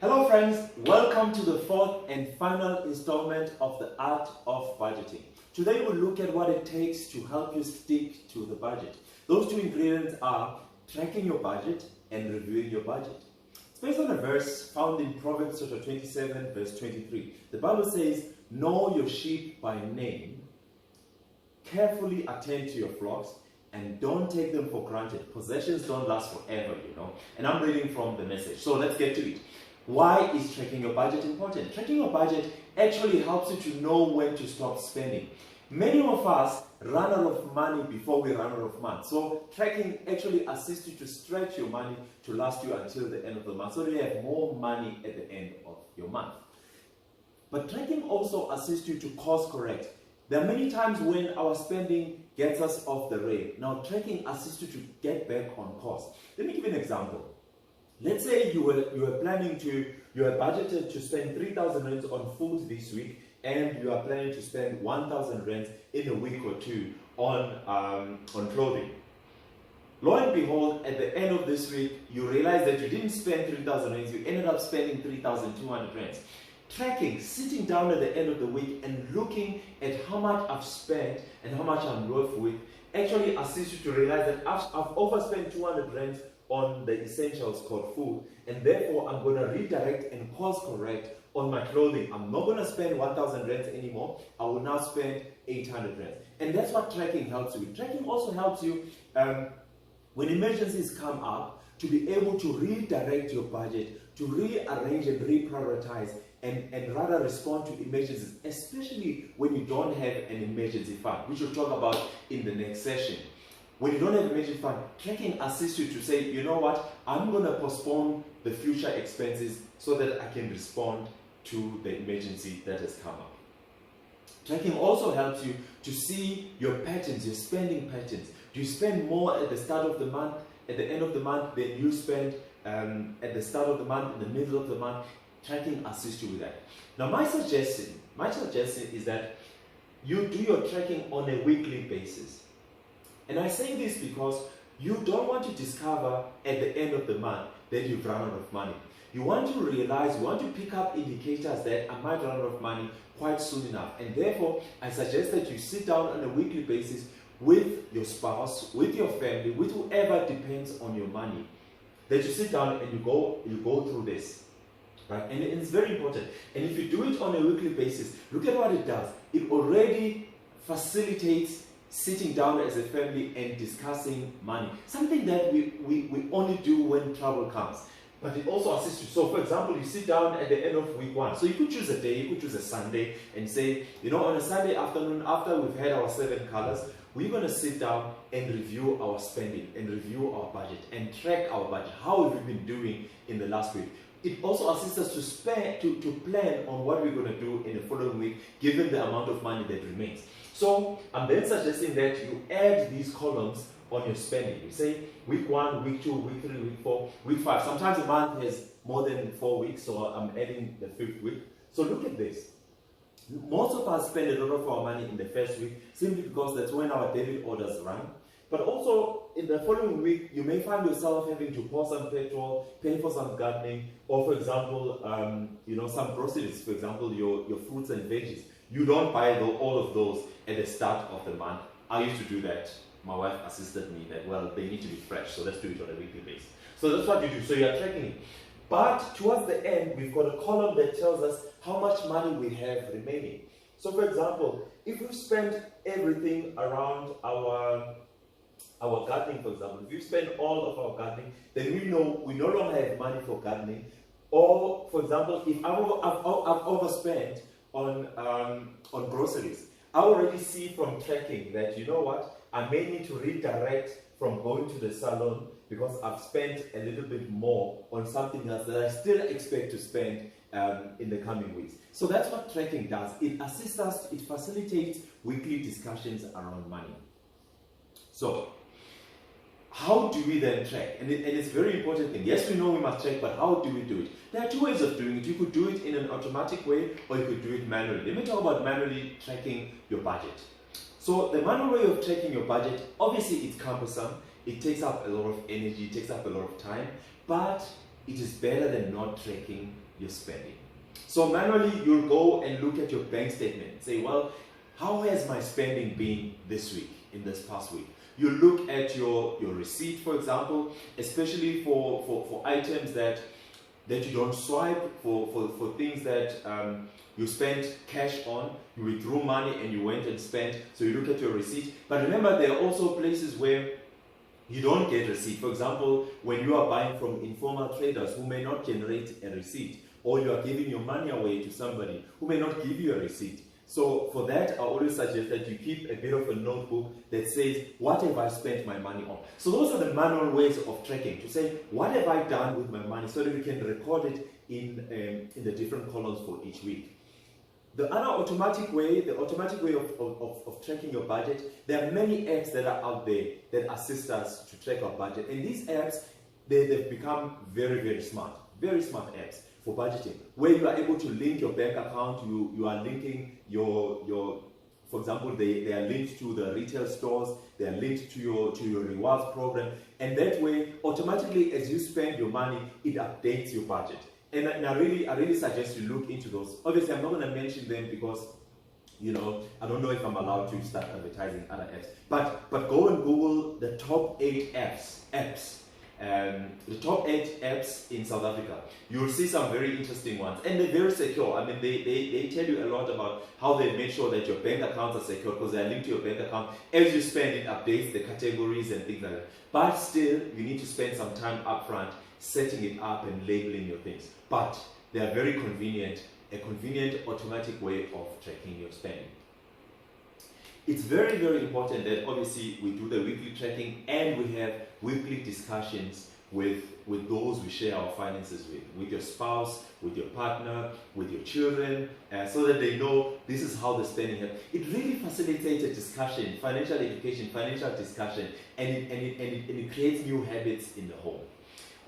Hello friends, welcome to the fourth and final installment of the Art of Budgeting. Today we'll look at what it takes to help you stick to the budget. Those two ingredients are tracking your budget and reviewing your budget. It's based on a verse found in Proverbs chapter 27 verse 23. The Bible says, "Know your sheep by name, carefully attend to your flocks, and don't take them for granted. Possessions don't last forever, And I'm reading from the Message. So let's get to it. Why is tracking your budget important? Tracking your budget actually helps you to know when to stop spending. Many of us run out of money before we run out of money. So tracking actually assists you to stretch your money to last you until the end of the month, so that you have more money at the end of your month. But tracking also assists you to course correct. There are many times when our spending gets us off the rail. Now tracking assists you to get back on course. Let me give you an example. Let's say you were budgeted to spend 3,000 rands on food this week, and you are planning to spend 1,000 rands in a week or two on clothing. Lo and behold, at the end of this week, you realize that you didn't spend 3,000 rands, you ended up spending 3,200 rands. Tracking, sitting down at the end of the week and looking at how much I've spent and how much I'm left with, actually assists you to realize that I've overspent 200 rands on the essentials called food, and therefore I'm going to redirect and course correct on my clothing. I'm not going to spend 1,000 rands anymore. I will now spend 800 rands. And that's what tracking helps you with. Tracking also helps you when emergencies come up to be able to redirect your budget, to rearrange and reprioritize, and rather respond to emergencies, especially when you don't have an emergency fund, which we'll talk about in the next session. When you don't have an emergency fund, tracking assists you to say, you know what, I'm going to postpone the future expenses so that I can respond to the emergency that has come up. Tracking also helps you to see your patterns, your spending patterns. Do you spend more at the start of the month, at the end of the month, than you spend at the start of the month, in the middle of the month? Tracking assists you with that. Now my suggestion is that you do your tracking on a weekly basis. And I say this because you don't want to discover at the end of the month that you've run out of money. You want to realize, you want to pick up indicators that I might run out of money quite soon enough. And therefore, I suggest that you sit down on a weekly basis with your spouse, with your family, with whoever depends on your money. That you sit down and you go through this. Right? And it's very important. And if you do it on a weekly basis, look at what it does. It already facilitates sitting down as a family and discussing money. Something that we only do when trouble comes. But it also assists you. So for example, you sit down at the end of week one. So you could choose a day, you could choose a Sunday and say, on a Sunday afternoon, after we've had our 7 colors, we're going to sit down and review our spending and review our budget and track our budget. How have we been doing in the last week? It also assists us to plan on what we're going to do in the following week, given the amount of money that remains. So I'm then suggesting that you add these columns on your spending. You say week 1, week 2, week 3, week 4, week 5. Sometimes a month has more than 4 weeks, so I'm adding the 5th week. So look at this. Most of us spend a lot of our money in the first week simply because that's when our debit orders run. But also in the following week, you may find yourself having to pour some petrol, pay for some gardening, or for example, some groceries, for example, your fruits and veggies. You don't buy all of those at the start of the month. I used to do that. My wife assisted me that, well, they need to be fresh, so let's do it on a weekly basis. So that's what you do. So you're tracking it. But towards the end, we've got a column that tells us how much money we have remaining. So for example, if we've spent everything around our gardening, for example, if you spend all of our gardening, then we know we no longer have money for gardening. Or, for example, if I've overspent on groceries, I already see from tracking that, you know what, I may need to redirect from going to the salon because I've spent a little bit more on something else that I still expect to spend in the coming weeks. So that's what tracking does. It assists us, it facilitates weekly discussions around money. So, how do we then track? And it's a very important thing. Yes, we know we must track, but how do we do it? There are 2 ways of doing it. You could do it in an automatic way, or you could do it manually. Let me talk about manually tracking your budget. So the manual way of tracking your budget, obviously it's cumbersome. It takes up a lot of energy, it takes up a lot of time, but it is better than not tracking your spending. So manually, you'll go and look at your bank statement and say, well, how has my spending been this week, in this past week? You look at your receipt, for example, especially for items that you don't swipe, for things that you spent cash on, you withdrew money and you went and spent, so you look at your receipt. But remember, there are also places where you don't get receipt. For example, when you are buying from informal traders who may not generate a receipt, or you are giving your money away to somebody who may not give you a receipt. So for that, I always suggest that you keep a bit of a notebook that says, what have I spent my money on? So those are the manual ways of tracking, to say, what have I done with my money, so that we can record it in the different columns for each week. The other automatic way, of tracking your budget, there are many apps that are out there that assist us to track our budget. And these apps, they've become very, very smart apps for budgeting, where you are able to link your bank account. You are linking your for example, they are linked to the retail stores, they are linked to your rewards program, and that way, automatically, as you spend your money, it updates your budget. And I really suggest you look into those. Obviously, I'm not going to mention them because, you know, I don't know if I'm allowed to start advertising other apps. But go and Google the top 8 apps. The top 8 apps in South Africa. You'll see some very interesting ones, and they're very secure. I mean, they tell you a lot about how they make sure that your bank accounts are secure, because they're linked to your bank account. As you spend, it updates the categories and things like that. But still, you need to spend some time upfront setting it up and labeling your things. But they are very convenient, a convenient automatic way of tracking your spending. It's very, very important that obviously we do the weekly tracking and we have weekly discussions with those we share our finances with your spouse, with your partner, with your children, so that they know this is how the spending happens. It really facilitates a discussion, financial education, financial discussion, and it creates new habits in the home.